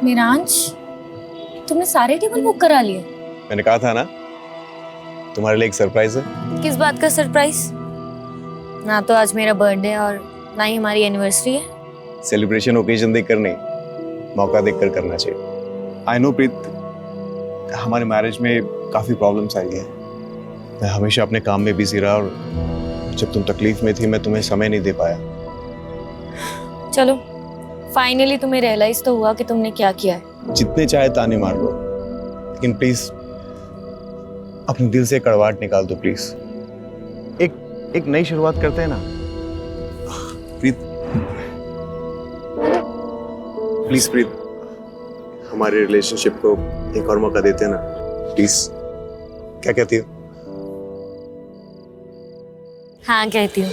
मेरांश, तुमने सारे table book करा लिए? मैंने कहा था ना तुम्हारे लिए एक सरप्राइज है। किस बात का सरप्राइज? ना तो आज मेरा बर्थडे और ना ही हमारी एनिवर्सरी है। सेलिब्रेशन ओकेजन देखकर नहीं, मौका देखकर करना चाहिए। आई नो प्रीत, हमारे मैरिज में काफी प्रॉब्लम्स आई हैं। मैं हमेशा अपने काम में बिजी रहा और जब तुम तकलीफ में थी मैं तुम्हें समय नहीं दे पाया। चलो, फाइनली तुम्हें रियलाइज तो हुआ कि तुमने क्या किया है। जितने चाहे ताने मार लो, लेकिन प्लीज अपने दिल से कड़वाहट निकाल दो प्लीज। एक नई शुरुआत करते हैं ना प्रीत। प्लीज प्रीत, हमारे रिलेशनशिप को एक और मौका देते हैं ना प्लीज। क्या कहती हो? हाँ कहती हूँ।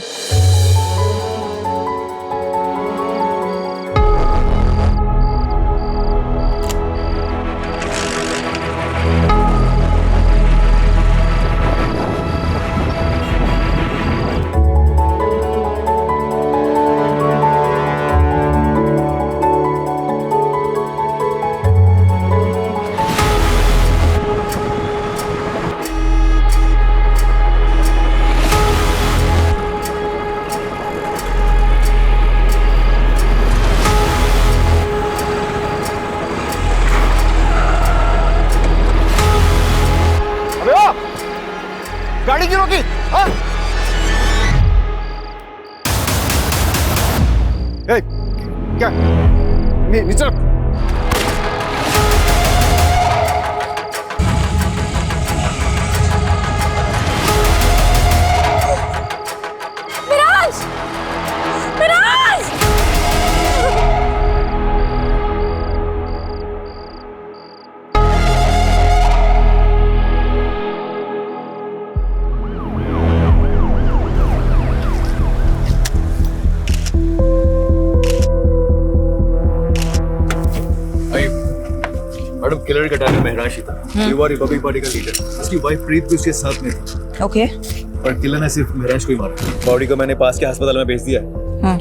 गाड़ी क्यों रोकी? हाँ? क्या? नीचे रख। मेरांश! मेरांश! मैडम, किलर का टाइम महराज ही था। ये वाली रिपब्लिक पार्टी का लीडर, उसकी वाइफ प्रीत भी उसके साथ में थी। ओके। पर किलर ने सिर्फ महराज को ही मारा। बॉडी को मैंने पास के अस्पताल में भेज दिया है।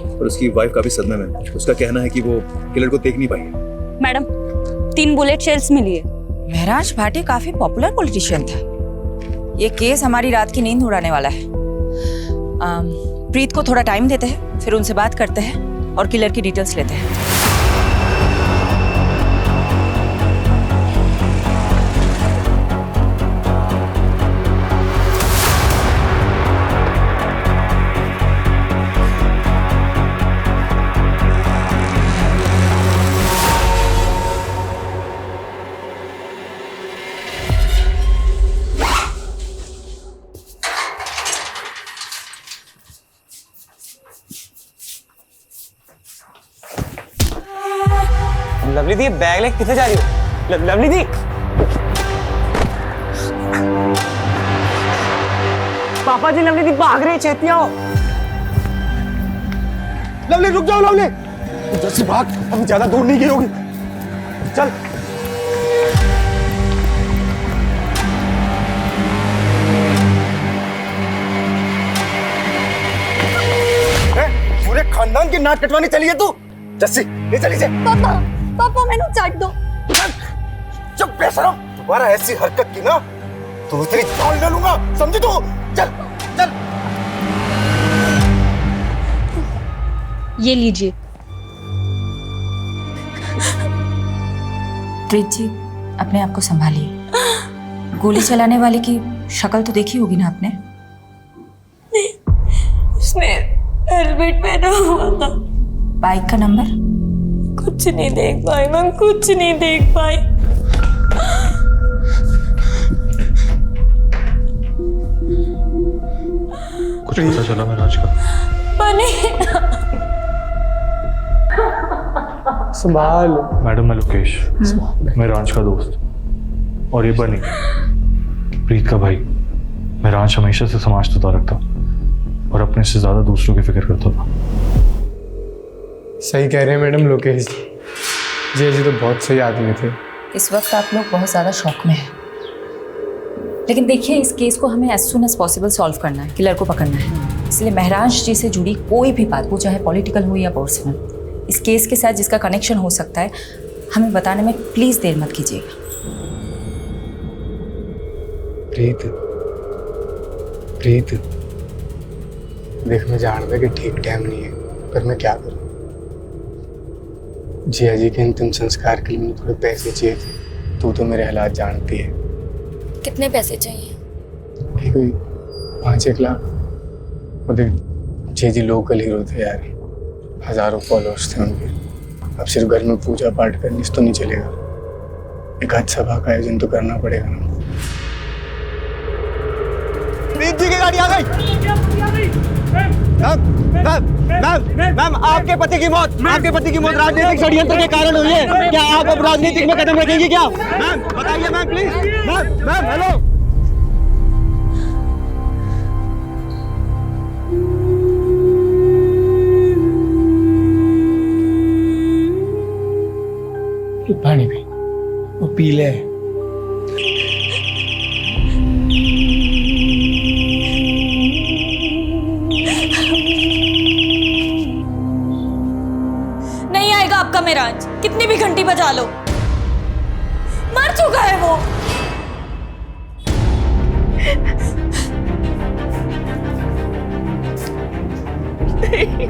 और उसकी वाइफ काफी सदमे में। उसका कहना है कि वो किलर को देख नहीं पाई। मैडम, 3 बुलेट शेल्स मिली है। महराज भाटी काफी पॉपुलर पॉलिटिशियन था। ये केस हमारी रात की नींद उड़ाने वाला है। प्रीत को थोड़ा टाइम देते हैं, फिर उनसे बात करते हैं और किलर की डिटेल्स लेते हैं। लवली दी, बैग लेके किथे जा रही हो? लवली दी, पापा जी, लवली दी भाग रही है, छेती आओ। लवली रुक जाओ। लवली जैसी भाग, अभी ज्यादा दूर नहीं गई होगी। चल। पूरे खानदान की नाक कटवाने चली है तू। जस्सी, ले चली से। पापा मैंने चाट दो। चुप बेशरम, दोबारा ऐसी हरकत की ना तो तेरी जान ले लूंगा, समझी तू? चल चल। ये लीजिए। प्रीत जी, अपने आप को संभालिए। गोली चलाने वाले की शक्ल तो देखी होगी ना आपने? उसने हेलमेट पहना हुआ था। बाइक का नंबर? कुछ नहीं देख पाई मैं, कुछ नहीं देख पाई। कुछ पता चला महराज का? बनी संभाल। मैडम, मैं लोकेश, महराज का दोस्त। और ये बनी, प्रीत का भाई। महराज हमेशा से समाज तो रखता और अपने से ज्यादा दूसरों की फिक्र करता था। सही कह रहे हैं मैडम लोकेश जी तो बहुत सही आदमी थे। इस वक्त आप लोग बहुत ज़्यादा शौक में हैं, लेकिन देखिए इस केस को हमें as soon as possible solve करना है, किलर को पकड़ना है। इसलिए महराज जी से जुड़ी कोई भी बात, वो चाहे पॉलिटिकल हो या पर्सनल, इस केस के साथ जिसका कनेक्शन हो सकता है, हमें बताने में प्लीज देर मत कीजिएगा। प्रीत, प्रीत, देख मैं जानता कि ठीक टाइम नहीं है, पर मैं क्या करूं। जिया जी के अंतिम संस्कार के लिए मुझे थोड़े पैसे चाहिए थे। तू तो मेरे हालात जानती है। कितने पैसे चाहिए? ये कोई 5-1 लाख। और देख, जिया जी लोकल हीरो थे यार, हजारों फॉलोअर्स थे उनके। अब सिर्फ घर में पूजा पाठ करने से तो नहीं चलेगा, एक आज सभा का आयोजन तो करना पड़ेगा ना। प्रीत जी की गाड़ी आ गई। मैम, आपके पति की मौत राजनीतिक षड्यंत्र के कारण हुई है। क्या आप अब राजनीतिक में कदम रखेंगी क्या? मैम बताइए मैम, प्लीज। Ma'am hello. पानी पी, वो पी ले। नहीं आएगा आपका मेराज, कितनी भी घंटी बजा लो। मर चुका है वो। नहीं।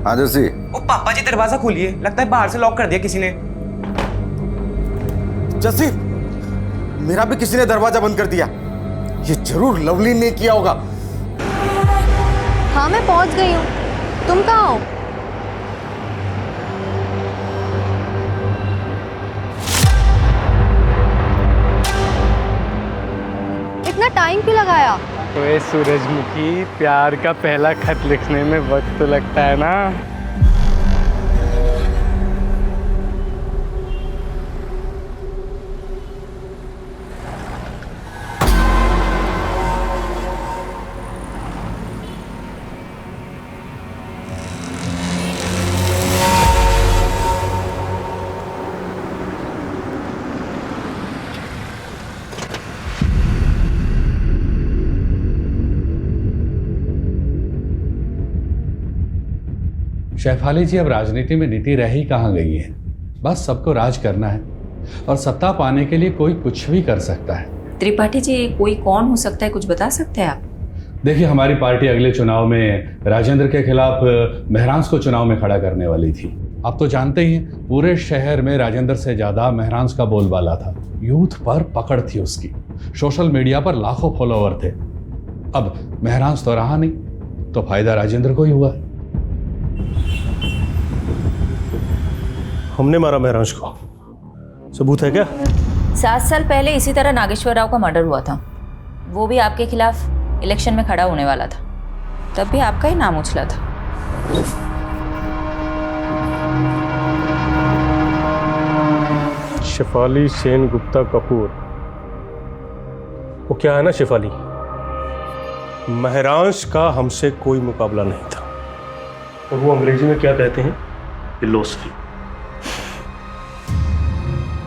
हाँ जर्सी। ओ पापा जी दरवाजा खोलिए, लगता है बाहर से लॉक कर दिया किसी ने। जर्सी, मेरा भी किसी ने दरवाजा बंद कर दिया। ये जरूर लवली ने किया होगा। हाँ मैं पहुंच गई हूँ, तुम कहाँ हो? इतना टाइम क्यों लगाया? ओए सूरजमुखी, प्यार का पहला खत लिखने में वक्त तो लगता है ना। शेफाली जी, अब राजनीति में नीति रह ही कहाँ गई है। बस सबको राज करना है और सत्ता पाने के लिए कोई कुछ भी कर सकता है। त्रिपाठी जी, कोई कौन हो सकता है, कुछ बता सकते हैं आप? देखिए, हमारी पार्टी अगले चुनाव में राजेंद्र के खिलाफ महरांस को चुनाव में खड़ा करने वाली थी। आप तो जानते ही हैं, पूरे शहर में राजेंद्र से ज्यादा महरांस का बोलबाला था। यूथ पर पकड़ थी उसकी, सोशल मीडिया पर लाखों फॉलोवर थे। अब महरांस तो रहा नहीं, तो फायदा राजेंद्र को ही हुआ। हमने मारा महरांश को, सबूत है क्या? 7 साल पहले इसी तरह नागेश्वर राव का मर्डर हुआ था। वो भी आपके खिलाफ इलेक्शन में खड़ा होने वाला था, तब भी आपका ही नाम उछला था। शेफाली सेन गुप्ता कपूर, वो क्या है ना शेफाली, महरांश का हमसे कोई मुकाबला नहीं था। और वो अंग्रेजी में क्या कहते हैं, फिलोसफी।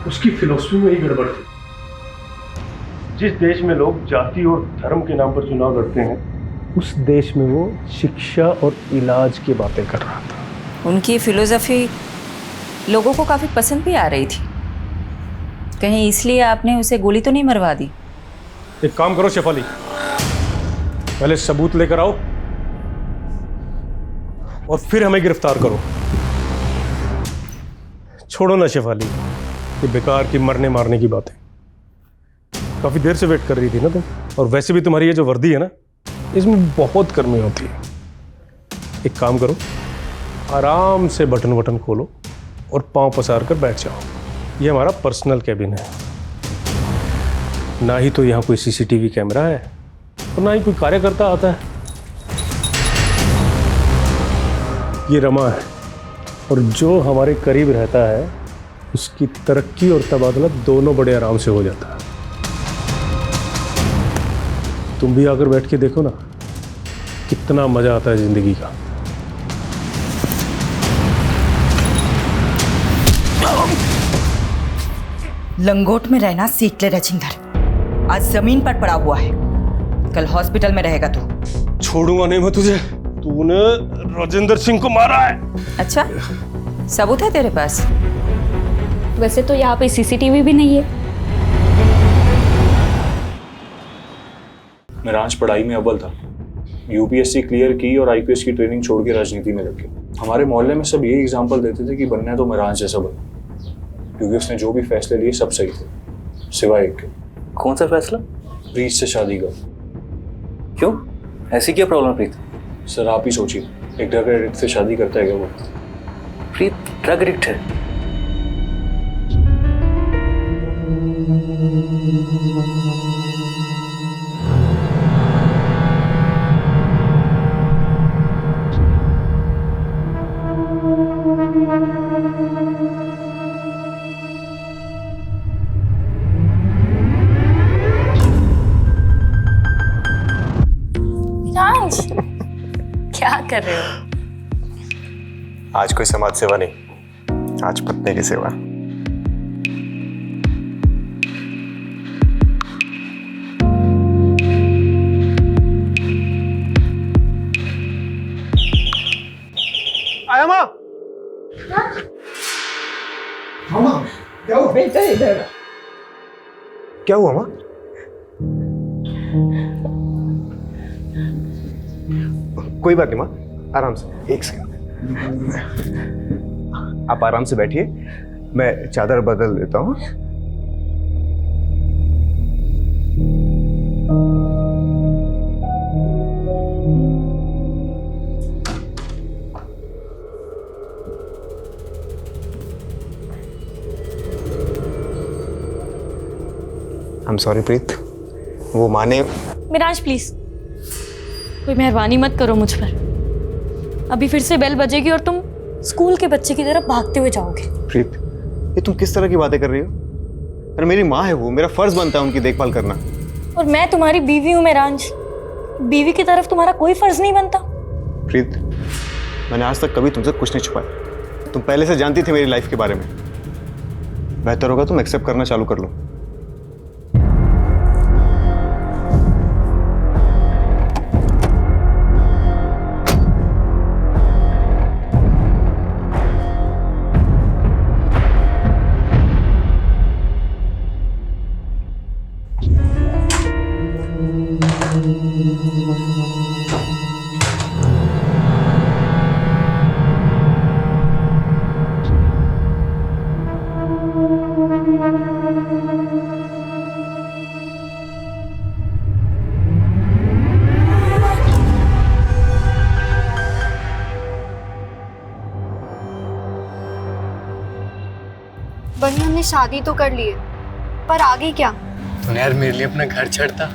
उसकी फिलोसफी में ही गड़बड़ थी। जिस देश में लोग जाति और धर्म के नाम पर चुनाव लड़ते हैं, उस देश में वो शिक्षा और इलाज की बातें कर रहा था। उनकी फिलोसफी लोगों को काफी पसंद भी आ रही थी। कहीं इसलिए आपने उसे गोली तो नहीं मरवा दी? एक काम करो शेफाली, पहले सबूत लेकर आओ और फिर हमें गिरफ्तार करो। छोड़ो ना शेफाली, ये बेकार की मरने मारने की बातें। काफी देर से वेट कर रही थी ना तुम, और वैसे भी तुम्हारी ये जो वर्दी है ना, इसमें बहुत गर्मी होती है। एक काम करो, आराम से बटन वटन खोलो और पांव पसार कर बैठ जाओ। ये हमारा पर्सनल कैबिन है, ना ही तो यहाँ कोई सीसीटीवी कैमरा है और ना ही कोई कार्यकर्ता आता है। ये रमा है, और जो हमारे करीब रहता है उसकी तरक्की और तबादला दोनों बड़े आराम से हो जाता है। तुम भी आकर बैठ के देखो ना, कितना मजा आता है जिंदगी का। लंगोट में रहना सीख ले राजेंद्र, आज जमीन पर पड़ा हुआ है, कल हॉस्पिटल में रहेगा तू। छोड़ूंगा नहीं मैं तुझे, तूने राजेंद्र सिंह को मारा है। अच्छा, सबूत है तेरे पास? वैसे तो यहाँ पे सीसीटीवी भी नहीं है। मेरांश पढ़ाई में अव्वल था, यूपीएससी क्लियर की और आईपीएस की ट्रेनिंग छोड़ के राजनीति में लग गया। हमारे मोहल्ले में सब यही एग्जाम्पल देते थे कि बनना है तो मेरांश जैसा बनो, क्योंकि उसने जो भी फैसले लिए सब सही थे, सिवाय एक के। कौन सा फैसला? प्रीत से शादी का। क्यों, ऐसी क्या प्रॉब्लम प्रीत? सर आप ही सोचिए, एक ड्रग एडिक्ट से शादी करता है क्या वो? प्रीत ड्रग एडिक्ट है? क्या कर रहे हो? आज कोई समाज सेवा नहीं, आज पत्नी की सेवा। आया माँ। मामा क्या हुआ? बेटा इधर। क्या हुआ माँ? कोई बात नहीं माँ, आराम से। एक सेकंड, आप आराम से बैठिए, मैं चादर बदल देता हूँ। आई एम सॉरी प्रीत, वो माने। मिराज प्लीज, कोई मेहरबानी मत करो मुझ पर। अभी फिर से बेल बजेगी और तुम स्कूल के बच्चे की तरफ भागते हुए जाओगे। प्रीत, ये तुम किस तरह की बातें कर रही हो? अरे मेरी माँ है वो, मेरा फर्ज बनता है उनकी देखभाल करना। और मैं तुम्हारी बीवी हूँ मेरांश, बीवी की तरफ तुम्हारा कोई फर्ज नहीं बनता? प्रीत, मैंने आज तक कभी तुमसे कुछ नहीं छुपाया। तुम पहले से जानती थी मेरी लाइफ के बारे में। बेहतर होगा तुम एक्सेप्ट करना चालू कर लो। बनी हमने शादी तो कर ली है, पर आगे क्या? तूने यार मेरे लिए अपना घर छोड़ता,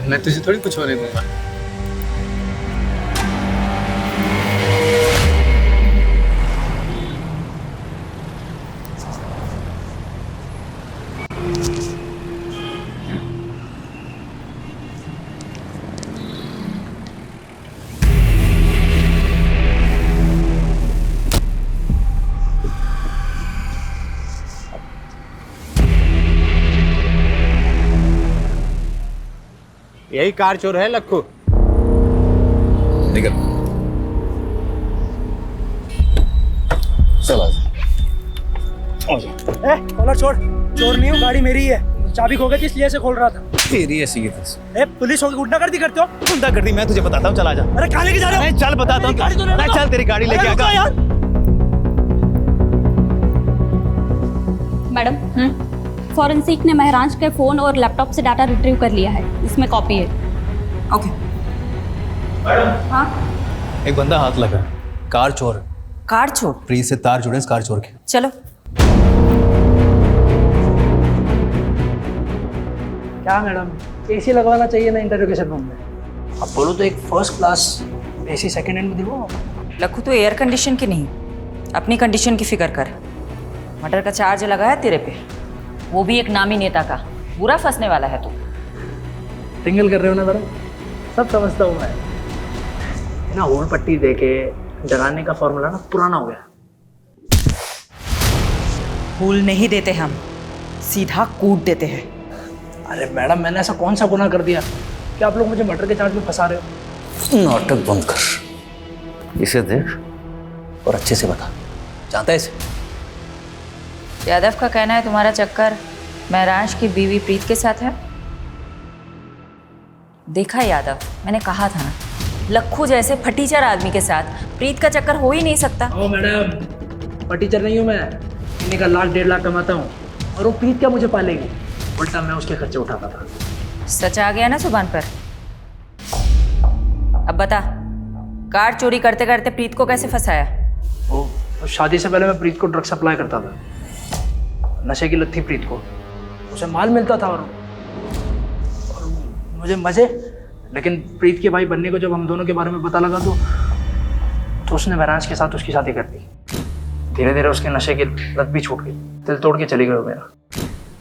मैं तुझे थोड़ी कुछ होने दूंगा। यही कार चोर है लक्खू। निकल, चला। कॉलर छोड़, चोर नहीं हूँ, गाड़ी मेरी है। चाबी खो गई थी इसलिए से खोल रहा था। तेरी ऐसी ही थी। पुलिस होगी गुंडागर्दी करते हो? गुंडागर्दी मैं तुझे बताता हूँ, चला जा। अरे कहाँ लेके जा रहे हो? चल बताता हूँ, चल तेरी गाड़ी लेके आगा। मैडम फॉरेंसिक ने महराज के फ़ोन और लैपटॉप से डाटा रिट्रीव कर लिया है, इसमें कॉपी है। ओके। एक बंदा हाथ लगा है, कार चोर है। कार चोर? प्रीत से तार जुड़े इस कार चोर के। चलो। क्या मैडम, एसी लगवाना चाहिए ना इंटरोगेशन रूम में? अब बोलो तो एक first class AC second hand में दिलवाओ। लखू तो एयर कंडीशन की नहीं, अपनी कंडीशन की फिक्र कर। मर्डर का चार्ज लगा है तेरे पे, वो भी एक नामी नेता का। बुरा फंसने वाला है तू। टिंगल कर रहे हो ना मैडम, सब समझता हूँ मैं। ना होल पट्टी दे के डराने का फॉर्मूला ना पुराना हो गया। फूल नहीं देते हम, सीधा कूट देते हैं। अरे मैडम, मैंने ऐसा कौन सा गुनाह कर दिया कि आप लोग मुझे मर्डर के चार्ज में फंसा रहे हो? नाटक बंद कर, इसे देख और अच्छे से बता, जानता है इसे? यादव का कहना है तुम्हारा चक्कर महराज की बीवी प्रीत के साथ है। देखा यादव, मैंने कहा था ना, लखू जैसे फटीचर आदमी के साथ प्रीत का चक्कर हो ही नहीं सकता। ओ मैडम, फटीचर नहीं हूँ मैं, इन्हीं का 1 लाख 1.5 लाख कमाता हूँ और वो प्रीत क्या मुझे पालेगी? उल्टा मैं उसके खर्चे उठाता था। सच आ गया ना जुबान पर। अब बता, कार चोरी करते करते प्रीत को कैसे फंसाया? वो शादी से पहले मैं प्रीत को ड्रग सप्लाई करता था। नशे की लत थी प्रीत को, उसे माल मिलता था और मुझे मजे। लेकिन प्रीत के भाई बनने को जब हम दोनों के बारे में पता लगा तो उसने महराज के साथ उसकी शादी कर दी। धीरे धीरे उसके नशे की लत भी छूट गई, दिल तोड़ के चली गई वो मेरा।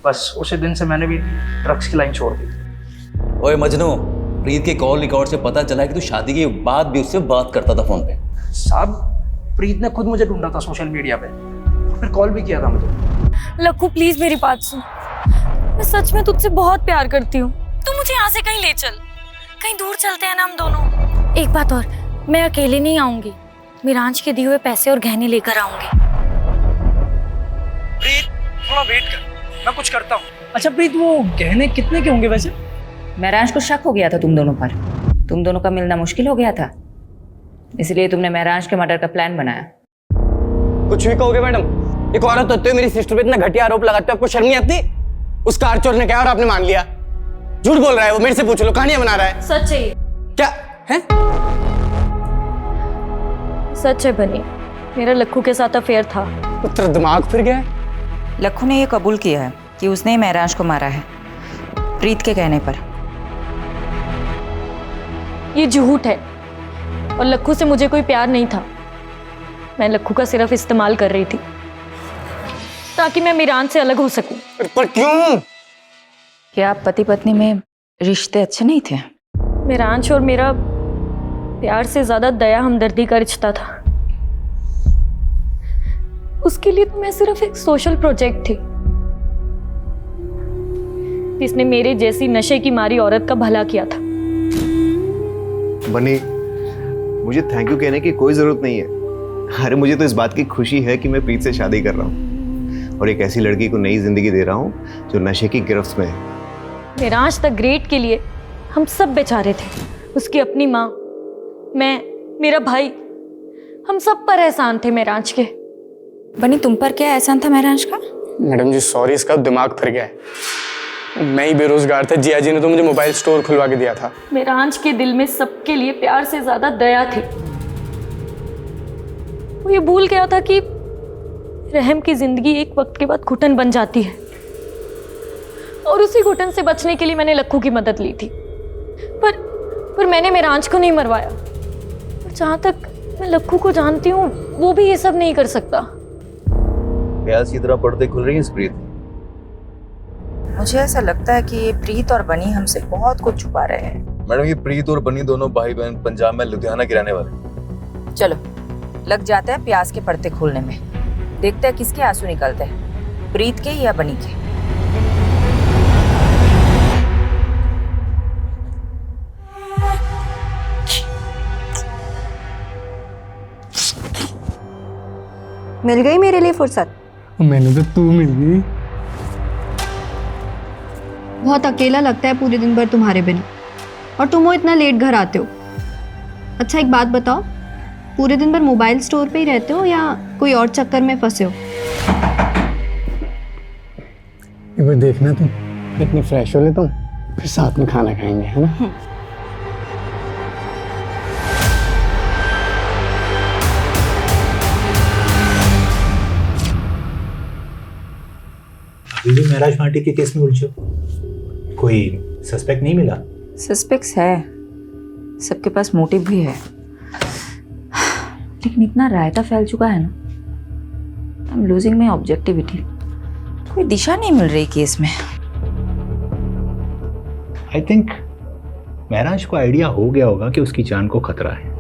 बस उसी दिन से मैंने भी ड्रग्स की लाइन छोड़ दी। ओए मजनू, प्रीत के कॉल रिकॉर्ड से पता चला कि तू शादी के बाद भी उससे बात करता था फोन पे। साहब, प्रीत ने खुद मुझे ढूंढा था सोशल मीडिया पे, फिर कॉल भी किया था मुझे। लक्कू प्लीज मेरी बात सुन, मैं सच में तुझसे बहुत प्यार करती हूँ। तू मुझे यहाँ से कहीं ले चल, कहीं दूर चलते हैं ना हम दोनों। एक बात और, मैं अकेले नहीं आऊंगी, मिरांज के दिए हुए पैसे और गहने लेकर आऊंगी। प्रीत थोड़ा वेट कर, मैं कुछ करता हूँ। अच्छा प्रीत, वो गहने कितने के होंगे वैसे? महराज को शक हो गया था तुम दोनों पर, तुम दोनों का मिलना मुश्किल हो गया था, इसलिए तुमने महराज के मर्डर का प्लान बनाया। कुछ भी कहोगे मैडम, एक औरत होते हुए मेरी सिस्टर पे इतना घटिया आरोप लगाते हो, आपको शर्म नहीं आती? उस कार चोर ने क्या और आपने मान लिया? झूठ बोल रहा है वो, मेरे से पूछ लो, कहानियां बना रहा है। सच है क्या है? सच है बनी, मेरा लक्कू के साथ अफेयर था। तेरा दिमाग फिर गया है? लक्कू ने यह कबूल किया है कि उसने ही महराज को मारा है, प्रीत के कहने पर। ये झूठ है और लक्कू से मुझे कोई प्यार नहीं था। मैं लक्कू का सिर्फ इस्तेमाल कर रही थी ताकि मैं मिरान से अलग हो सकूं। पर क्यों? क्या आप पति पत्नी में रिश्ते अच्छे नहीं थे? मिरांश और मेरा प्यार से ज्यादा दया हमदर्दी का रिश्ता था। उसके लिए तो मैं सिर्फ एक सोशल प्रोजेक्ट थी जिसने मेरे जैसी नशे की मारी औरत का भला किया था। बनी, मुझे थैंक यू कहने की कोई जरूरत नहीं है। अरे मुझे तो इस बात की खुशी है कि मैं प्रीत से शादी कर रहा हूँ और एक ऐसी लड़की को नई जिंदगी दे रहा हूँ जो नशे की गिरफ्त में है। मिरांश द ग्रेट के लिए हम सब बेचारे थे। उसकी अपनी माँ, मैं, मेरा भाई, हम सब पर एहसान थे मिरांश के। बनी, तुम पर क्या एहसान था महराज का? मैडम जी सॉरी, इसका दिमाग फिर गया है। मैं ही बेरोजगार था, जिया जी ने तो मुझे मोबाइल स्टोर खुलवा के दिया था। मिरांश के दिल में सबके लिए प्यार से ज्यादा दया थी। वो ये भूल गया था कि रहम की जिंदगी एक वक्त के बाद घुटन बन जाती है और उसी घुटन से बचने के लिए मैंने लक्कू की मदद ली थी। पर मैंने मिरांश को नहीं मरवाया। और जहां तक मैं लक्कू को जानती हूँ, वो भी ये सब नहीं कर सकता। प्याज की तरह पर्दे खुल रही है इस प्रीत। मुझे ऐसा लगता है कि ये प्रीत और बनी हमसे बहुत कुछ छुपा रहे हैं। मैडम, ये प्रीत और बनी दोनों भाई बहन पंजाब में लुधियाना के रहने वाले। चलो लग जाते हैं प्याज के पर्दे खोलने में, देखते हैं किसके आंसू निकलते हैं, प्रीत के या बनी के। मिल गई मेरे लिए फुर्सत? मैंने तो तू मिल गई। बहुत अकेला लगता है पूरे दिन भर तुम्हारे बिना, और तुम वो इतना लेट घर आते हो। अच्छा एक बात बताओ, पूरे दिन भर मोबाइल स्टोर पे ही रहते हो या कोई और चक्कर में फंसे हो? एक बार देखना तुम, इतने फ्रेश हो लेता हूँ, फिर साथ में खाना खाएंगे, है ना? अभी भी महराज भाटी के केस में उलझे हो? कोई सस्पेक्ट नहीं मिला? सस्पेक्ट्स है, सबके पास मोटिव भी है, लेकिन इतना रायता फैल चुका है ना, I am losing my objectivity. कोई दिशा नहीं मिल रही केस में। आई थिंक महराज को आइडिया हो गया होगा कि उसकी जान को खतरा है।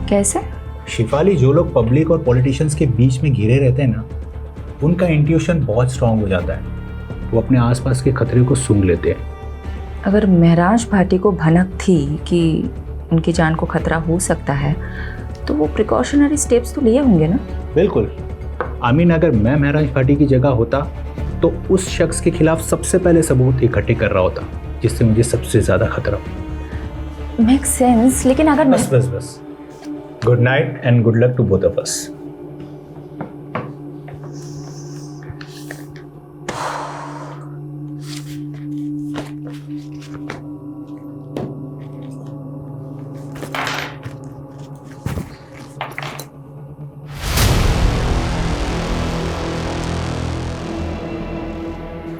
कैसे? शिफाली, जो लोग पब्लिक और पॉलिटिशियंस के बीच में घिरे रहते हैं ना, उनका इंट्यूशन बहुत स्ट्रांग हो जाता है, वो अपने आसपास के खतरे को सूंघ लेते हैं। अगर महराज भाटी को भनक थी कि उनकी जान को खतरा हो सकता है, तो वो प्रिकॉशनरी स्टेप्स तो लिए होंगे ना? बिल्कुल। आमीन, अगर मैं महराज भाटी की जगह होता तो उस शख्स के खिलाफ सबसे पहले सबूत इकट्ठे कर रहा होता जिससे मुझे सबसे ज्यादा खतरा हो। मेक सेंस, लेकिन अगर बस good night and good luck to both of us.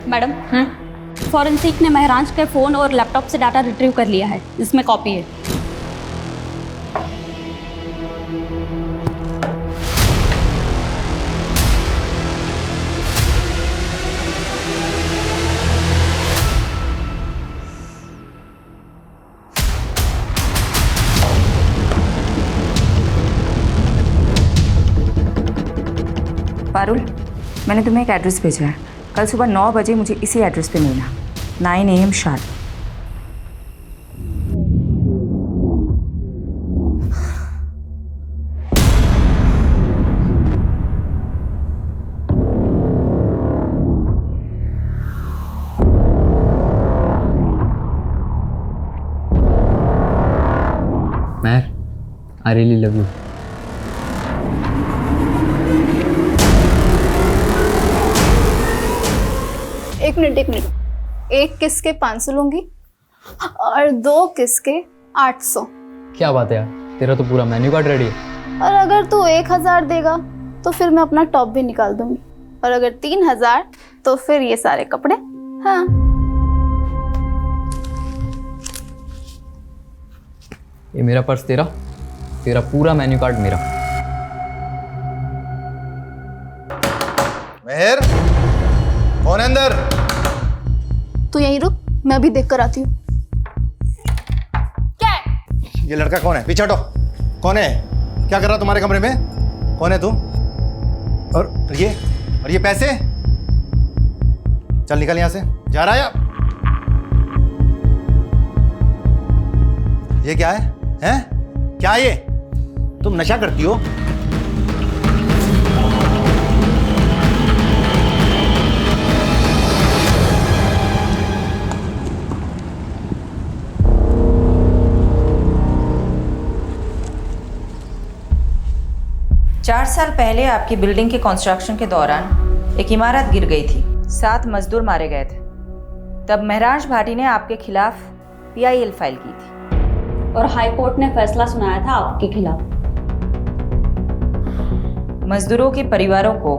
Madam, forensic ने महराज के फ़ोन और लैपटॉप से डाटा रिट्रीव कर लिया है, इसमें कॉपी है। पारुल, मैंने तुम्हें एक एड्रेस भेजा है, कल सुबह 9 बजे मुझे इसी एड्रेस पे मिलना, 9 AM sharp. Mahar, I really love you. एक मिनट, एक किस के 500 लूंगी और 2 किस के 800। क्या बात है यार, तेरा तो पूरा मेन्यू कार्ड रेडी है। और अगर तू 1000 देगा तो फिर मैं अपना टॉप भी निकाल दूंगी, और अगर 3000 तो फिर ये सारे कपड़े। हाँ, ये मेरा पर्स तेरा, तेरा पूरा मेन्यू कार्ड मेरा। मेहर, कौन है अंदर? तू यहीं रुक, मैं अभी देख कर आती हूँ। क्या है? ये लड़का कौन है? पीछे हटो। कौन है? क्या कर रहा तुम्हारे कमरे में? कौन है तू? और ये पैसे? चल निकल यहां से, जा रहा है? ये क्या है? हैं? क्या ये? तुम नशा करती हो? चार साल पहले आपकी बिल्डिंग के कंस्ट्रक्शन के दौरान एक इमारत गिर गई थी, 7 मजदूर मारे गए थे। तब महराज भाटी ने आपके खिलाफ PIL फाइल की थी और हाई कोर्ट ने फैसला सुनाया था आपके खिलाफ। मजदूरों के परिवारों को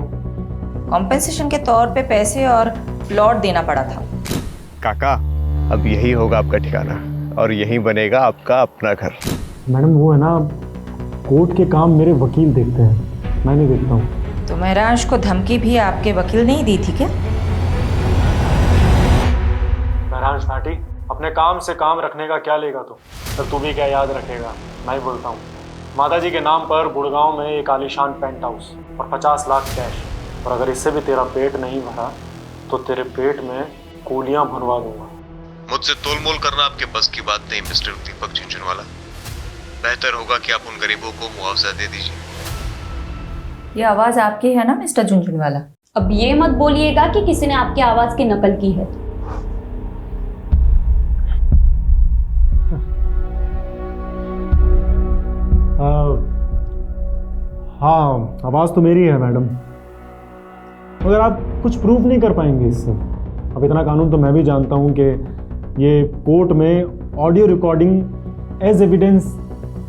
कॉम्पेंसेशन के तौर पे पैसे और प्लॉट देना पड़ा था। काका, अब यही होगा आपका ठिकाना और यही बनेगा आपका अपना घर। मैडम, वो है ना, कोर्ट के काम मेरे वकील देखते हैं, मैं नहीं देखता हूँ। तो महराज को धमकी भी आपके वकील ने ही दी थी क्या? महराज भाटी, अपने काम से काम रखने का क्या लेगा तू भी क्या याद रखेगा? मैं ही बोलता हूँ, माताजी के नाम पर गुड़गांव में एक आलीशान पेंट हाउस और 50 लाख कैश, और अगर इससे भी तेरा पेट नहीं भरा तो तेरे पेट में कूलियां भरवा दूंगा। मुझसे तोलमोल करना आपके बस की बात नहीं मिस्टर दीपक झुंझुनवाला। बेहतर होगा कि आप उन गरीबों को मुआवजा दे दीजिए। ये आवाज आपकी है ना मिस्टर झुंझुनवाला? अब ये मत बोलिएगा कि किसी ने आपकी आवाज की नकल की है। हाँ, आवाज़ तो मेरी है मैडम, मगर आप कुछ प्रूव नहीं कर पाएंगे इससे। अब इतना कानून तो मैं भी जानता हूँ कि ये कोर्ट में audio recording as evidence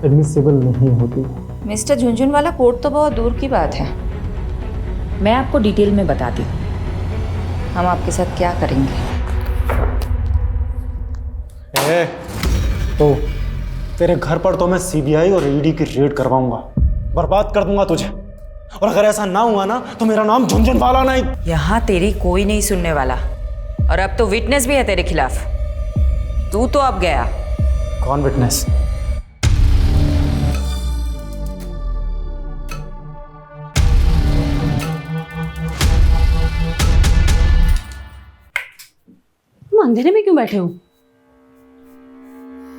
admissible नहीं होती। मिस्टर झुंझुनवाला, कोर्ट तो बहुत दूर की बात है, मैं आपको डिटेल में बताती हूँ हम आपके साथ क्या करेंगे। तो तेरे घर पर तो मैं सीबीआई और ईडी की रेड करवाऊंगा, बर्बाद कर दूंगा तुझे। और अगर ऐसा ना हुआ ना तो मेरा नाम झुंझुनवाला नहीं। यहाँ तेरी कोई नहीं सुनने वाला, और अब तो विटनेस भी है तेरे खिलाफ। तू तो अब गया। कौन विटनेस? तुम अंधेरे में क्यों बैठे हो?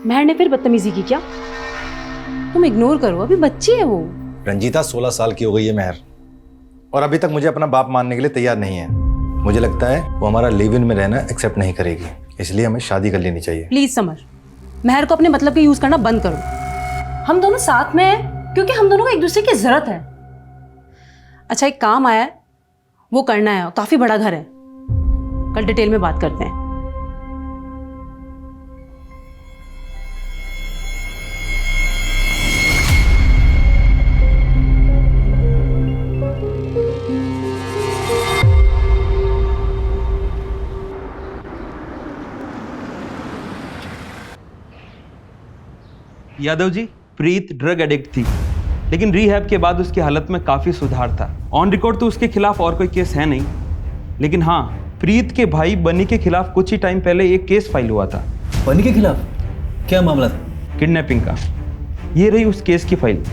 महर ने फिर बदतमीजी की क्या? तुम इग्नोर करो, अभी बच्ची है वो। रंजीता 16 साल की हो गई है महर, और अभी तक मुझे अपना बाप मानने के लिए तैयार नहीं है। मुझे लगता है वो हमारा लिव इन में रहना एक्सेप्ट नहीं करेगी, इसलिए हमें शादी कर लेनी चाहिए। प्लीज समर, महर को अपने मतलब के यूज करना बंद करो। हम दोनों साथ में हैं क्योंकि हम दोनों को एक दूसरे की जरूरत है। अच्छा, एक काम आया है, वो करना है, काफी बड़ा घर है, कल डिटेल में बात करते हैं। यादव जी, प्रीत ड्रग एडिक्ट थी, लेकिन रिहैब के बाद उसकी हालत में काफी सुधार था। ऑन रिकॉर्ड तो उसके खिलाफ और कोई केस है नहीं, लेकिन हाँ, प्रीत के भाई बनी के खिलाफ कुछ ही टाइम पहले एक केस फाइल हुआ था। बनी के खिलाफ क्या मामला था? किडनैपिंग का। ये रही उस केस की फाइल।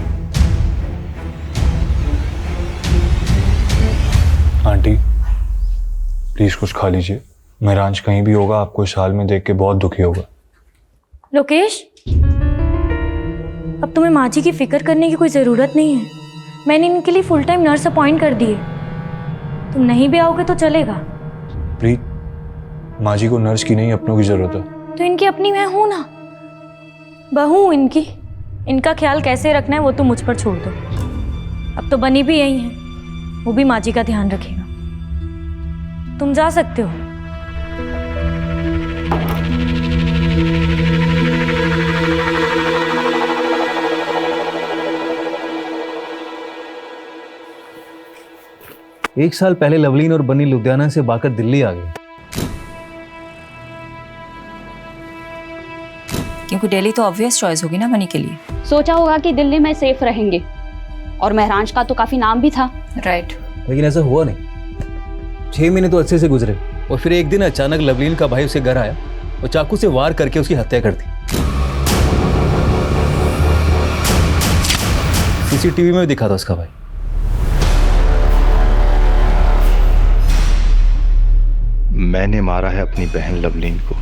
आंटी प्लीज कुछ खा लीजिए, महरांज कहीं भी होगा आपको इस हाल में देख के बहुत दुखी होगा। लोकेश, अब तुम्हें माँ जी की फिक्र करने की कोई ज़रूरत नहीं है। मैंने इनके लिए फुल टाइम नर्स अपॉइंट कर दी है। तुम नहीं भी आओगे तो चलेगा। प्रीत, माँ जी को नर्स की नहीं अपनों की जरूरत है। तो इनकी अपनी मैं हूं ना, बहू हूं इनकी। इनका ख्याल कैसे रखना है वो तो मुझ पर छोड़ दो। अब तो बनी भी यही है, वो भी माँ जी का ध्यान रखेगा। तुम जा सकते हो। एक साल पहले लवलीन और बनी लुधियाना से भागकर दिल्ली आ गई, क्योंकि दिल्ली तो ऑब्वियस चॉइस होगी ना बनी के लिए। सोचा होगा कि दिल्ली में सेफ रहेंगे, और महरांज का तो काफी नाम भी था। राइट। लेकिन ऐसा हुआ नहीं। 6 महीने तो अच्छे से गुजरे, और फिर एक दिन अचानक लवलीन का भाई उसे घर आया और चाकू से वार करके उसकी हत्या कर दी। सीसीटीवी में भी दिखा था उसका भाई। मैंने मारा है अपनी बहन लवलीन को।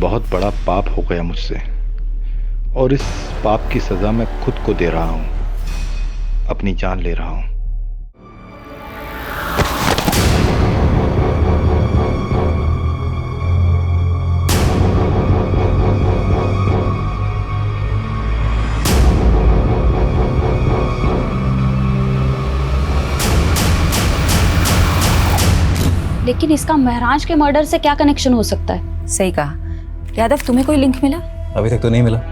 बहुत बड़ा पाप हो गया मुझसे, और इस पाप की सजा मैं खुद को दे रहा हूं, अपनी जान ले रहा हूं। लेकिन इसका महराज के मर्डर से क्या कनेक्शन हो सकता है? सही कहा। यादव, तुम्हें कोई लिंक मिला? अभी तक तो नहीं मिला।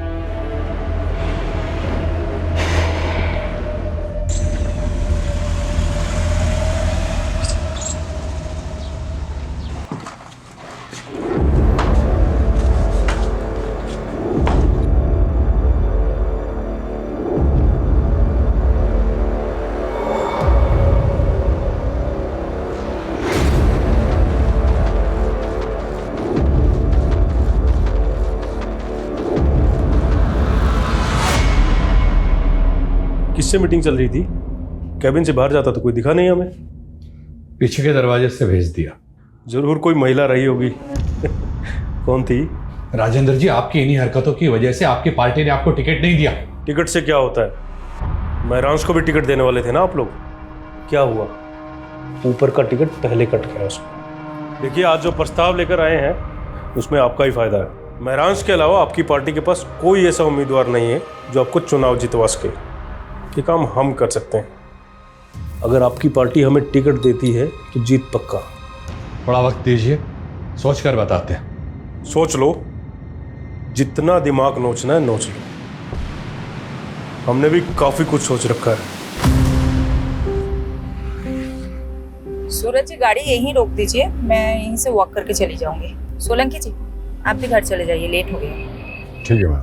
किससे मीटिंग चल रही थी? कैबिन से बाहर जाता तो कोई दिखा नहीं हमें। पीछे के दरवाजे से भेज दिया। जरूर कोई महिला रही होगी। कौन थी? राजेंद्र जी, आपकी इन्हीं हरकतों की वजह से आपकी पार्टी ने आपको टिकट नहीं दिया। टिकट से क्या होता है? महरांज को भी टिकट देने वाले थे ना आप लोग। क्या हुआ? ऊपर का टिकट पहले कट गया उसको। देखिए, आज जो प्रस्ताव लेकर आए हैं उसमें आपका ही फायदा है। महरांज के अलावा आपकी पार्टी के पास कोई ऐसा उम्मीदवार नहीं है जो आपको चुनाव जितवा सके। ये काम हम कर सकते हैं। अगर आपकी पार्टी हमें टिकट देती है तो जीत पक्का। थोड़ा वक्त दीजिए, सोच कर बताते हैं। सोच लो, जितना दिमाग नोचना है नोच लो। हमने भी काफी कुछ सोच रखा है। सूरज जी गाड़ी यहीं रोक दीजिए, मैं यहीं से वॉक करके चली जाऊंगी। सोलंकी जी आप भी घर चले जाइए, लेट हो गया। ठीक है मैम।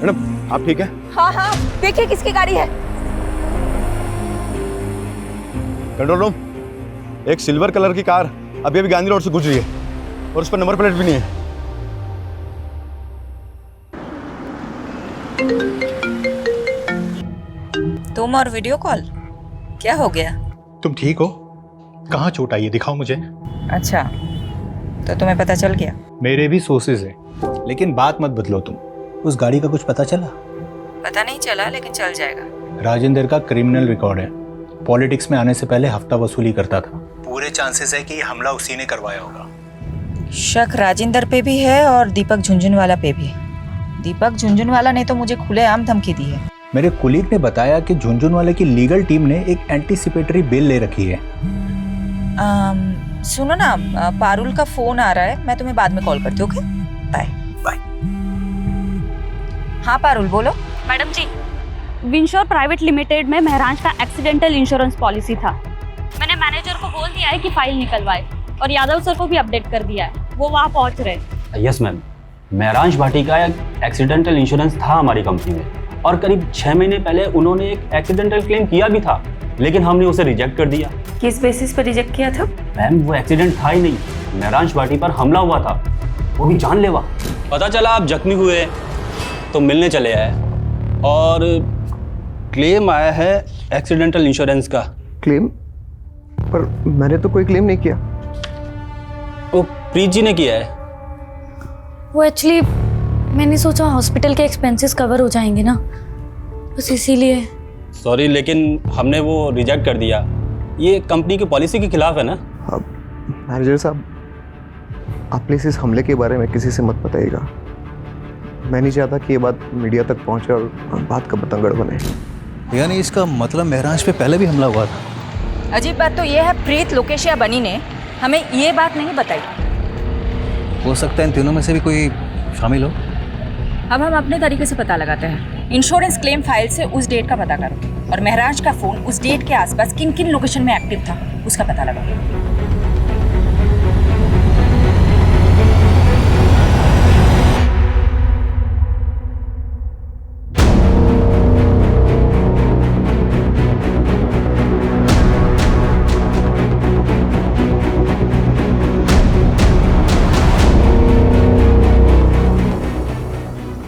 मैडम आप ठीक है? हाँ हाँ, देखिए किसकी गाड़ी है। कंट्रोल रूम, एक सिल्वर कलर की कार अभी अभी गांधी रोड से गुजरी है और उस पर नंबर प्लेट भी नहीं है। तुम और वीडियो कॉल, क्या हो गया? तुम ठीक हो? कहाँ चोट आई है, दिखाओ मुझे। अच्छा, तो तुम्हें पता चल गया? मेरे भी सोर्सेज हैं, लेकिन बात मत बदलो तुम। उस गाड़ी का कुछ पता चला? पता नहीं चला, लेकिन चल जाएगा। राजेंद्र का क्रिमिनल रिकॉर्ड है, पॉलिटिक्स में आने से पहले हफ्ता वसूली करता था। पूरे चांसेस है कि ये हमला उसी ने करवाया होगा। शक राजेंद्र पे भी है और दीपक झुंझुनवाला पे भी। दीपक झुंझुनवाला ने तो मुझे खुलेआम धमकी दी है। मेरे कुलीग ने बताया कि झुंझुनवाले की लीगल टीम ने एक एंटीसिपेटरी बेल ले रखी है। सुनो ना, पारुल का फोन आ रहा है, मैं तुम्हें बाद में कॉल करती हूँ। Okay, bye bye. हाँ पारुल बोलो। Madam ji, Winsure private limited में महराज का एक्सीडेंटल इंश्योरेंस पॉलिसी था। मैंने मैनेजर को बोल दिया है कि फाइल निकलवाए और यादव सर को भी अपडेट कर दिया है, वो वहाँ पहुँच रहे। यस मैम, महराज भाटी का एक एक्सीडेंटल इंश्योरेंस था हमारी कंपनी में और करीब 6 महीने पहले उन्होंने एक एक्सीडेंटल क्लेम किया भी था, लेकिन हमने उसे रिजेक्ट कर दिया। किस बेसिस पर रिजेक्ट किया था? मैम वो एक्सीडेंट था ही नहीं, महराज भाटी पर हमला हुआ था, वो भी जानलेवा। पता चला आप जख्मी हुए तो मिलने चले आए और क्लेम आया है एक्सीडेंटल इंश्योरेंस का। क्लेम? पर मैंने तो कोई क्लेम नहीं किया। वो प्रीत जी ने किया है। वो एक्चुअली मैंने सोचा हॉस्पिटल के एक्सपेंसेस कवर हो जाएंगे ना, बस इसीलिए। सॉरी, लेकिन हमने वो रिजेक्ट कर दिया। ये कंपनी की पॉलिसी के खिलाफ है ना। मैनेजर साहब, आप प्लीज इस हमले के बारे में किसी से मत बताइएगा। मैं नहीं चाहता कि ये बात मीडिया तक पहुंचे और बात का बतंगड़ बने। यानी इसका मतलब महराज पे पहले भी हमला हुआ था। अजीब बात तो ये है, प्रीत लोकेश या बनी ने हमें ये बात नहीं बताई। हो सकता है इन तीनों में से भी कोई शामिल हो। अब हम अपने तरीके से पता लगाते हैं। इंश्योरेंस क्लेम फाइल से उस डेट का पता करो और महराज का फोन उस डेट के आसपास किन किन लोकेशन में एक्टिव था उसका पता लगाओ।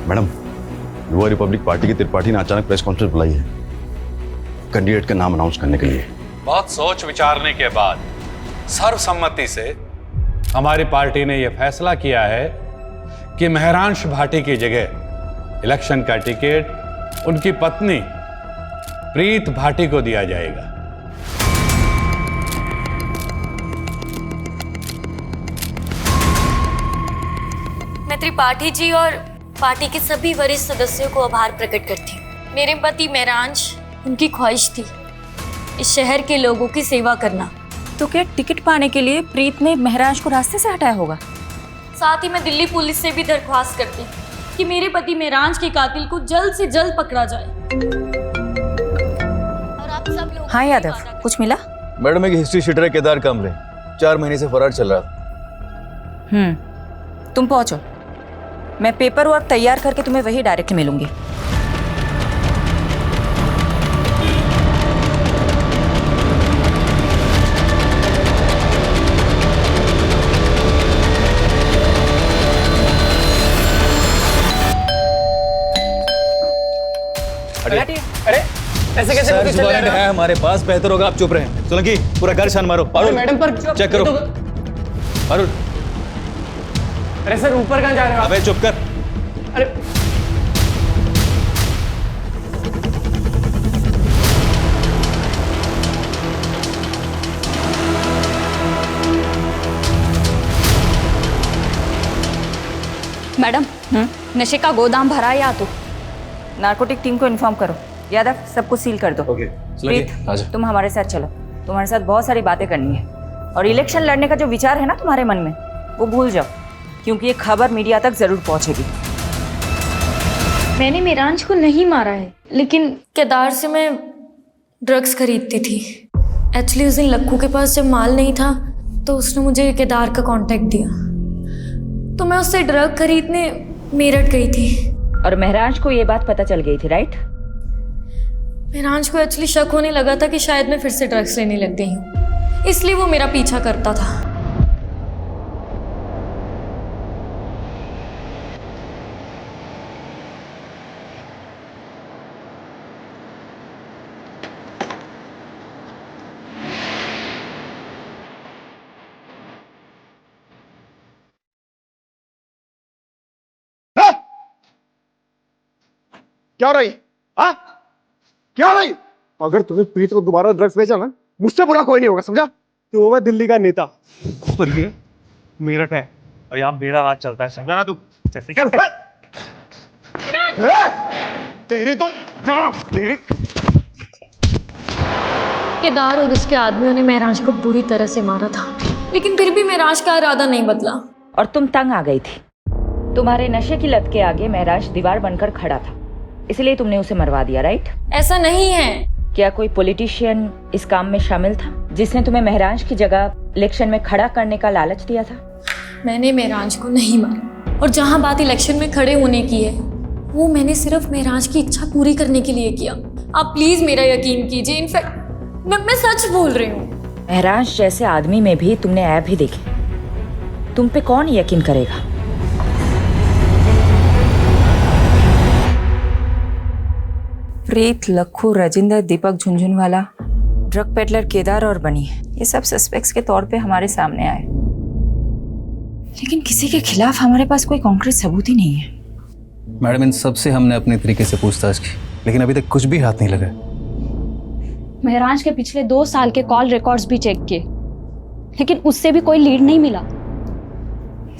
मैडम, युवा रिपब्लिक पार्टी की त्रिपाठी ने अचानक प्रेस कॉन्फ्रेंस बुलाई है कैंडिडेट का नाम अनाउंस करने के लिए। बहुत सोच विचारने के बाद सर्वसम्मति से हमारी पार्टी ने यह फैसला किया है कि महरांश भाटी की जगह इलेक्शन का टिकट उनकी पत्नी प्रीत भाटी को दिया जाएगा। मैं त्रिपाठी जी और पार्टी के सभी वरिष्ठ सदस्यों को आभार प्रकट करती हूँ। मेरे पति महराज, उनकी ख्वाहिश थी इस शहर के लोगों की सेवा करना। तो क्या टिकट पाने के लिए प्रीत ने महराज को रास्ते से हटाया होगा? साथ ही मैं दिल्ली पुलिस से भी दरख्वास्त करती कि मेरे पति महराज के कातिल को जल्द से जल्द पकड़ा जाए। और आप सब लोग। हाँ यादव, कुछ मिला? मैडम एक हिस्ट्री शीटर है केदार कामले, 4 महीने से फरार चल रहा। तुम पहुंचो, मैं पेपर वर्क तैयार करके तुम्हें वही डायरेक्ट मिलूंगी। अरे ऐसे कैसे सर्च वारंट है हमारे पास, बेहतर होगा आप चुप रहें। सोलंकी पूरा घर छान मारो। पारुल मैडम पर चेक करो। पारुल, अरे सर ऊपर कहाँ जा रहे हो आप? अबे चुप कर। अरे मैडम, नशे का गोदाम भरा है या तो? नार्कोटिक टीम को इन्फॉर्म करो। यादव, सबको सील कर दो। ओके प्रीत, तुम हमारे साथ चलो। तुम्हारे साथ बहुत सारी बातें करनी है, और इलेक्शन लड़ने का जो विचार है ना तुम्हारे मन में, वो भूल जाओ, क्योंकि ये खबर मीडिया तक जरूर पहुंचेगी। मैंने मेरांज को नहीं मारा है, लेकिन केदार से मैं ड्रग्स खरीदती थी। एक्चुअली उस दिन लक्कू के पास जब माल नहीं था तो उसने मुझे केदार का कांटेक्ट दिया, तो मैं उससे ड्रग खरीदने मेरठ गई थी। और महराज को ये बात पता चल गई थी, राइट? मेरांज को एक्चुअली शक होने लगा था कि शायद मैं फिर से ड्रग्स लेने लग गई हूँ, इसलिए वो मेरा पीछा करता था। क्या हो रही? हाँ? क्या हो रही? अगर तुम्हें प्रीत को दोबारा ड्रग्स बेचा ना, मुझसे बुरा कोई नहीं होगा, समझा? तो मैं दिल्ली का नेता, पर ये मेरठ है और यहाँ मेरा राज चलता है, समझा ना तू? जैसे क्या? तेरी तो तेरी केदार और उसके आदमियों ने महराज को बुरी तरह से मारा था, लेकिन फिर भी महराज का इरादा नहीं बदला। और तुम तंग आ गई थी। तुम्हारे नशे की लत के आगे महराज दीवार बनकर खड़ा था, इसलिए तुमने उसे मरवा दिया, राइट? ऐसा नहीं है। क्या कोई पॉलिटिशियन इस काम में शामिल था जिसने तुम्हें महराज की जगह इलेक्शन में खड़ा करने का लालच दिया था? मैंने महराज को नहीं मारा, और जहाँ बात इलेक्शन में खड़े होने की है, वो मैंने सिर्फ महराज की इच्छा पूरी करने के लिए किया। आप प्लीज मेरा यकीन कीजिए, इनफैक्ट मैं सच बोल रही हूँ। महराज जैसे आदमी में भी तुमने ऐब ही देखे, तुम पे कौन यकीन करेगा? प्रीत, लक्खू, राजेंद्र, दीपक झुंझुनवाला, ड्रग पेडलर केदार और बनी, ये सब सस्पेक्ट्स के तौर पे हमारे सामने आए, लेकिन किसी के खिलाफ हमारे पास कोई कॉन्क्रीट सबूत ही नहीं है। मैडम, इन सब से हमने अपने तरीके से पूछताछ की, लेकिन अभी तक कुछ भी हाथ नहीं लगा। महराज के पिछले 2 साल के कॉल रिकॉर्ड्स भी चेक किए, लेकिन उससे भी कोई लीड नहीं मिला।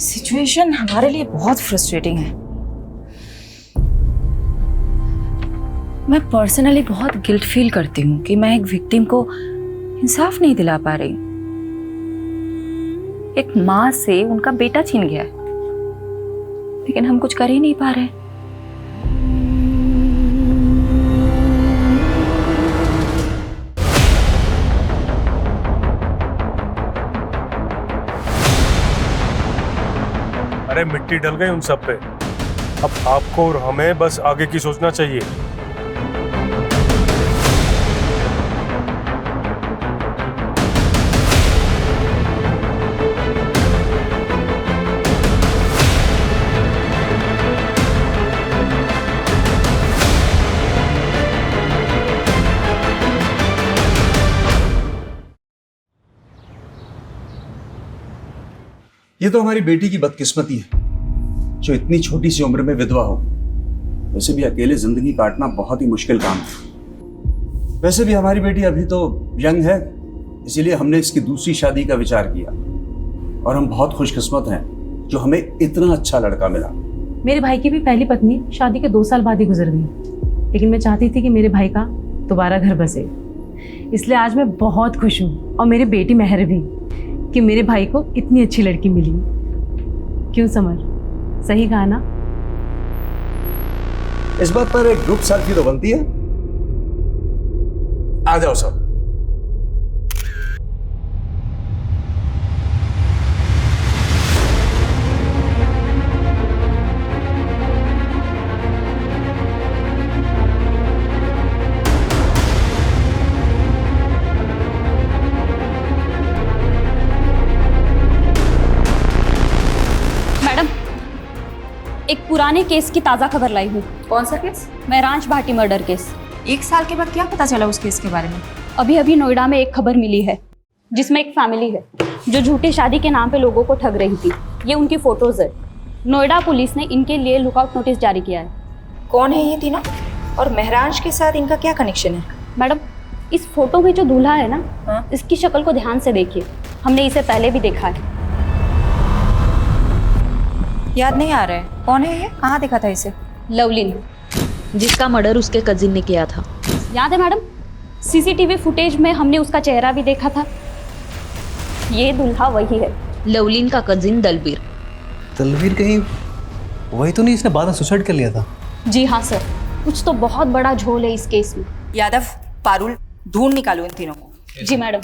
सिचुएशन हमारे लिए बहुत फ्रस्ट्रेटिंग है। मैं पर्सनली बहुत गिल्ट फील करती हूँ कि मैं एक विक्टिम को इंसाफ नहीं दिला पा रही। एक माँ से उनका बेटा छीन गया, लेकिन हम कुछ कर ही नहीं पा रहे। अरे मिट्टी डल गई उन सब पे, अब आपको और हमें बस आगे की सोचना चाहिए। ये तो हमारी बेटी की बदकिस्मती है जो इतनी छोटी सी उम्र में विधवा हो। वैसे भी अकेले जिंदगी काटना बहुत ही मुश्किल काम है। वैसे भी हमारी बेटी अभी तो यंग है, इसीलिए हमने इसकी दूसरी शादी का विचार किया, और हम बहुत खुशकिस्मत हैं जो हमें इतना अच्छा लड़का मिला। मेरे भाई की भी पहली पत्नी शादी के 2 साल बाद ही गुजर गई, लेकिन मैं चाहती थी कि मेरे भाई का दोबारा घर बसे, इसलिए आज मैं बहुत खुश हूँ, और मेरी बेटी मेहर भी, कि मेरे भाई को इतनी अच्छी लड़की मिली। क्यों समर, सही कहा ना? इस बात पर एक ग्रुप सेल्फी तो बनती है। आ जाओ सब। एक पुराने केस की ताज़ा खबर लाई हूँ। कौन सा केस? महराज भाटी मर्डर केस। 1 साल के बाद क्या पता चला उस केस के बारे में? अभी अभी नोएडा में एक खबर मिली है जिसमें एक फैमिली है जो झूठी शादी के नाम पे लोगों को ठग रही थी। ये उनकी फोटोज है। नोएडा पुलिस ने इनके लिए लुकआउट नोटिस जारी किया है। कौन है ये तीनों, और महराज के साथ इनका क्या कनेक्शन है? मैडम, इस फोटो में जो दूल्हा है ना, इसकी शक्ल को ध्यान से देखिए, हमने इसे पहले भी देखा है। याद नहीं आ रहा है। कौन है ये? कहाँ देखा था इसे? लवलीन, जिसका मर्डर उसके कजिन ने किया था। याद है मैडम? सीसीटीवी फुटेज में हमने उसका चेहरा भी देखा था। ये दूल्हा वही है, लवलीन का कजिन दलबीर। दलबीर कहीं वही तो नहीं इसने बाद में सुसाइड कर लिया था? जी हाँ सर, कुछ तो बहुत बड़ा झोल है इस केस में। यादव, पारुल, ढूंढ निकालो इन तीनों को। जी मैडम।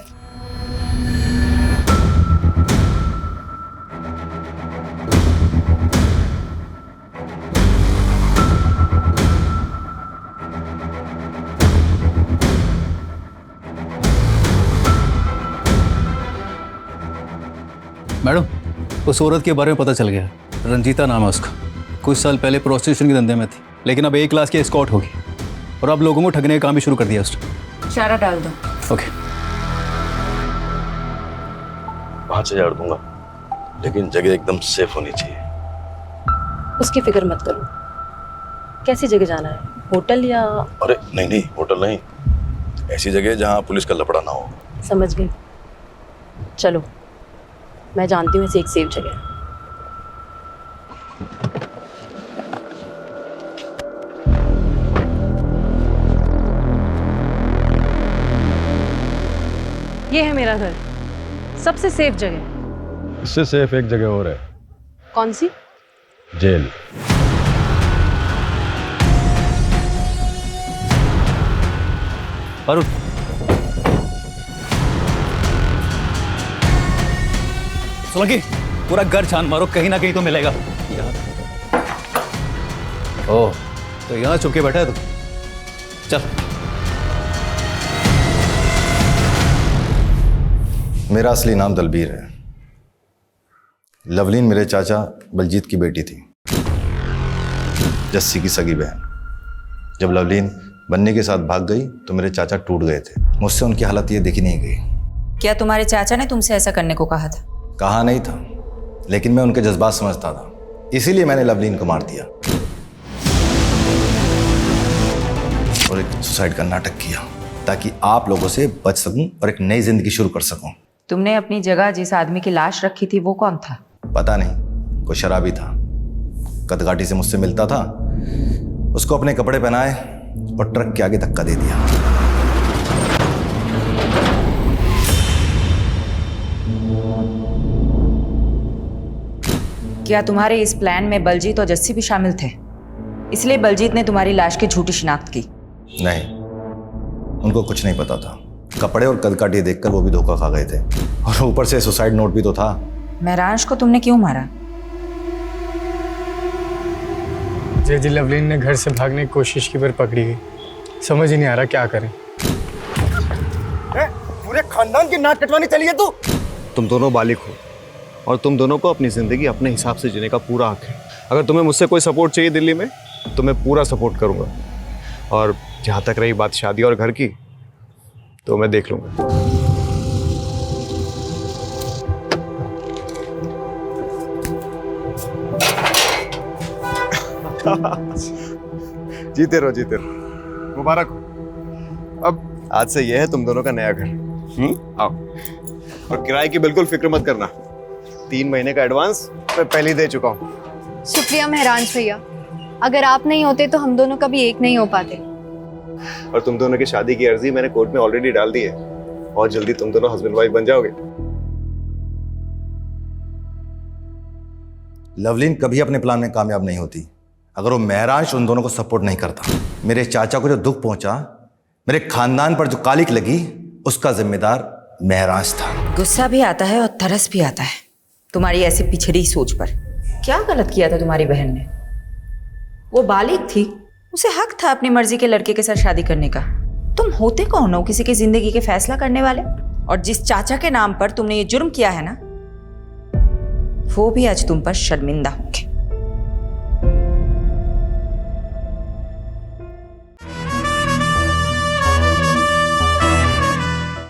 मैडम, उस औरत के बारे में पता चल गया। रंजीता नाम है उसका। कुछ साल पहले प्रोस्टिट्यूशन के धंधे में थी, लेकिन अब A क्लास की एस्कॉर्ट होगी और अब लोगों को ठगने का काम भी शुरू कर दिया उसने। चारा डाल दो। ओके। 5,000 दूंगा, लेकिन जगह एकदम सेफ होनी चाहिए। उसकी फिक्र मत करो। कैसी जगह जाना है, होटल या? अरे नहीं नहीं, होटल नहीं, ऐसी जगह जहाँ पुलिस का लफड़ा ना हो। समझ गई। चलो, मैं जानती हूँ ऐसी एक सेफ जगह है। ये है मेरा घर, सबसे सेफ जगह। इससे सेफ एक जगह और है। कौन सी? जेल। पारुल, सोलंकी, पूरा घर छान मारो, कहीं ना कहीं तो मिलेगा। ओह, तो यहाँ छुप के बैठा है तू? चल। मेरा असली नाम दलबीर है। लवलीन मेरे चाचा बलजीत की बेटी थी, जस्सी की सगी बहन। जब लवलीन बन्नी के साथ भाग गई तो मेरे चाचा टूट गए थे। मुझसे उनकी हालत ये देखी नहीं गई। क्या तुम्हारे चाचा ने तुमसे ऐसा करने को कहा था? कहा नहीं था, लेकिन मैं उनके जज्बात समझता था, इसीलिए मैंने लवलीन को मार दिया और एक सुसाइड का नाटक किया, ताकि आप लोगों से बच सकूं और एक नई जिंदगी शुरू कर सकूं। तुमने अपनी जगह जिस आदमी की लाश रखी थी वो कौन था? पता नहीं, कोई शराबी था, कदकाठी से मुझसे मिलता था। उसको अपने कपड़े पहनाए और ट्रक के आगे धक्का दे दिया। क्या तुम्हारे इस प्लान में बलजीत और जस्सी भी शामिल थे? इसलिए बलजीत ने तुम्हारी लाश की झूठी शिनाख्त की? नहीं, उनको कुछ नहीं पता था। कपड़े और कदकाठी देखकर वो भी धोखा खा गए थे, और ऊपर से सुसाइड नोट भी तो था। महराज को तुमने क्यों मारा? जी लवलीन ने घर से भागने की कोशिश की पर पकड़ी गई। समझ ही नहीं आ रहा क्या करें। पूरे खानदान की नाक कटवानी चलिए तू। तुम दोनों बालिग हो और तुम दोनों को अपनी जिंदगी अपने हिसाब से जीने का पूरा हक है। अगर तुम्हें मुझसे कोई सपोर्ट चाहिए दिल्ली में तो मैं पूरा सपोर्ट करूंगा, और जहाँ तक रही बात शादी और घर की तो मैं देख लूंगा। जीते रहो, जीते रहो, मुबारक हो। अब आज से यह है तुम दोनों का नया घर। आओ, और किराए की बिल्कुल फिक्र मत करना। 3 महीने का एडवांस मैं पहले ही दे चुका हूँ। शुक्रिया महराज भैया, अगर आप नहीं होते तो हम दोनों कभी एक नहीं हो पाते। और तुम दोनों की शादी की अर्जी मैंने कोर्ट में ऑलरेडी डाल दी है, और जल्दी तुम दोनों हस्बैंड वाइफ बन जाओगे। लवलीन कभी अपने प्लान में कामयाब नहीं होती अगर वो महराज उन दोनों को सपोर्ट नहीं करता। मेरे चाचा को जो दुख पहुंचा, मेरे खानदान पर जो कालिक लगी, उसका जिम्मेदार महराज था। गुस्सा भी आता है और तरस भी आता है तुम्हारी ऐसी पिछड़ी सोच पर। क्या गलत किया था तुम्हारी बहन ने? वो बालिग थी, उसे हक था अपनी मर्जी के लड़के के साथ शादी करने का। तुम होते कौन हो किसी की जिंदगी के फैसला करने वाले? और जिस चाचा के नाम पर तुमने ये जुर्म किया है ना, वो भी आज तुम पर शर्मिंदा होंगे।